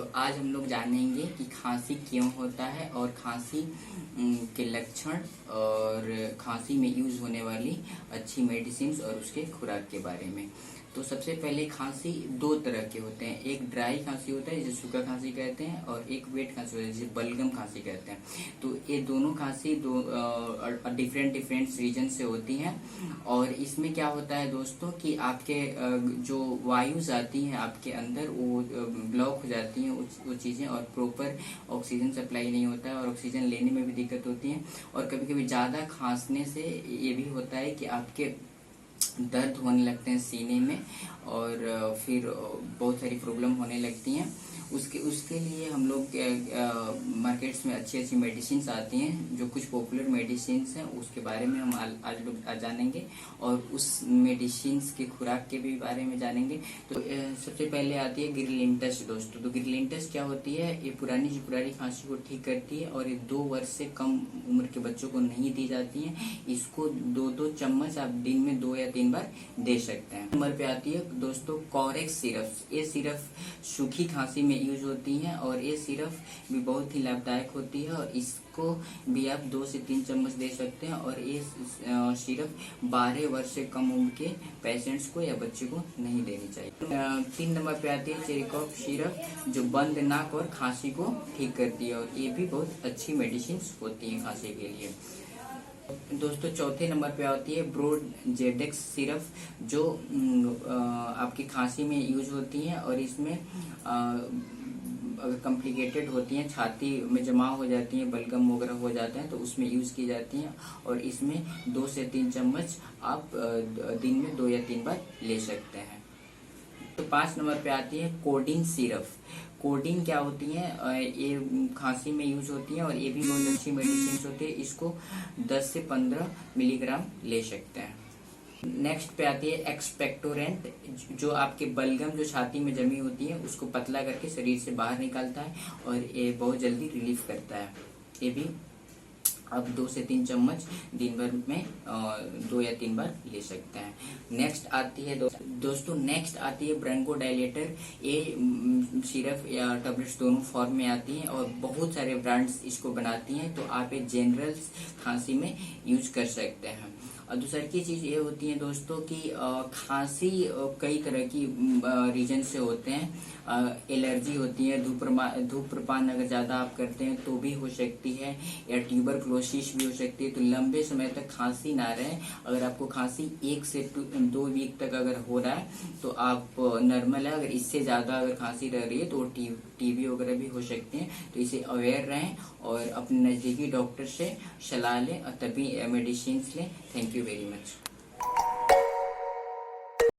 तो आज हम लोग जानेंगे कि खांसी क्यों होता है और खांसी के लक्षण और खांसी में यूज होने वाली अच्छी मेडिसिन और उसके खुराक के बारे में। तो सबसे पहले खांसी दो तरह के होते हैं, एक ड्राई खांसी होता है जिसे सूखा खांसी कहते हैं और एक वेट खांसी होता है जिसे बलगम खांसी कहते हैं। तो ये दोनों खांसी दो डिफरेंट रीजन से होती हैं और इसमें क्या होता है दोस्तों कि आपके जो वायुज आती हैं आपके अंदर वो ब्लॉक हो जाती हैं वो चीजें और प्रॉपर ऑक्सीजन सप्लाई नहीं होता है और ऑक्सीजन लेने में भी दिक्कत होती है। और कभी कभी ज्यादा खांसने से ये भी होता है कि आपके दर्द होने लगते हैं सीने में और फिर बहुत सारी प्रॉब्लम होने लगती हैं। उसके लिए हम लोग मार्केट्स में अच्छी अच्छी मेडिसिन आती हैं, जो कुछ पॉपुलर मेडिसिन हैं उसके बारे में हम आज जानेंगे और उस मेडिसिन के खुराक के भी बारे में जानेंगे। तो सबसे पहले आती है गिरलिंटस दोस्तों। तो गिरलिंटस क्या होती है? ये पुरानी खांसी को ठीक करती है और ये 2 वर्ष से कम उम्र के बच्चों को नहीं दी जाती है। इसको 2-2 चम्मच आप दिन में 2 या 3 बार दे सकते हैं। नंबर पे आती है दोस्तों कॉरेक्स सिरप। ये सिरप सूखी खांसी में यूज होती है और ये सिरप भी बहुत ही लाभदायक होती है और इसको भी आप 2 से 3 चम्मच दे सकते हैं। और ये सिरप 12 वर्ष से कम उम्र के पेशेंट्स को या बच्चे को नहीं देनी चाहिए। 3 नंबर पे आती है चेरिकॉफ सिरप, जो बंद नाक और खांसी को ठीक करती है और ये भी बहुत अच्छी मेडिसिन होती है खांसी के लिए। दोस्तों चौथे नंबर पे आती है ब्रोजेडेक्स सिरप, जो आपकी खांसी में यूज होती है और इसमें अगर कॉम्प्लिकेटेड होती हैं, छाती में जमा हो जाती हैं, बलगम वगैरह हो जाते हैं तो उसमें यूज की जाती हैं और इसमें 2 से 3 चम्मच आप दिन में 2 या 3 बार ले सकते हैं। तो 5 नंबर पे आती है कोडीन सिरप। कोडीन क्या होती है? ये खांसी में यूज होती है और ये भी बहुत अच्छी मेडिसिन होती है। इसको 10 से 15 मिलीग्राम ले सकते हैं। नेक्स्ट पे आती है एक्सपेक्टोरेंट, जो आपके बलगम जो छाती में जमी होती है उसको पतला करके शरीर से बाहर निकालता है और ये बहुत जल्दी रिलीफ करता है। ये भी आप 2 से 3 चम्मच दिन भर में 2 या 3 बार ले सकते हैं। नेक्स्ट आती है दोस्तों नेक्स्ट आती है ब्रोंकोडायलेटर। ये सिरप या टैबलेट्स दोनों फॉर्म में आती हैं और बहुत सारे ब्रांड्स इसको बनाती हैं, तो आप ये जनरल खांसी में यूज कर सकते हैं। और दूसरी की चीज ये होती है दोस्तों कि खांसी कई तरह की रीजन से होते हैं। एलर्जी होती है, धूम्रपान अगर ज्यादा आप करते हैं तो भी हो सकती है, या ट्यूबरक्लोसिस भी हो सकती है। तो लंबे समय तक खांसी ना रहे, अगर आपको खांसी 1 से 2 वीक तक अगर हो रहा है तो आप नॉर्मल है। अगर इससे ज्यादा अगर खांसी रह रही है तो टीबी वगैरह भी हो सकते हैं। तो इसे अवेयर रहें और अपने नजदीकी डॉक्टर से सलाह लें और तभी मेडिसिन लें। Thank you very much.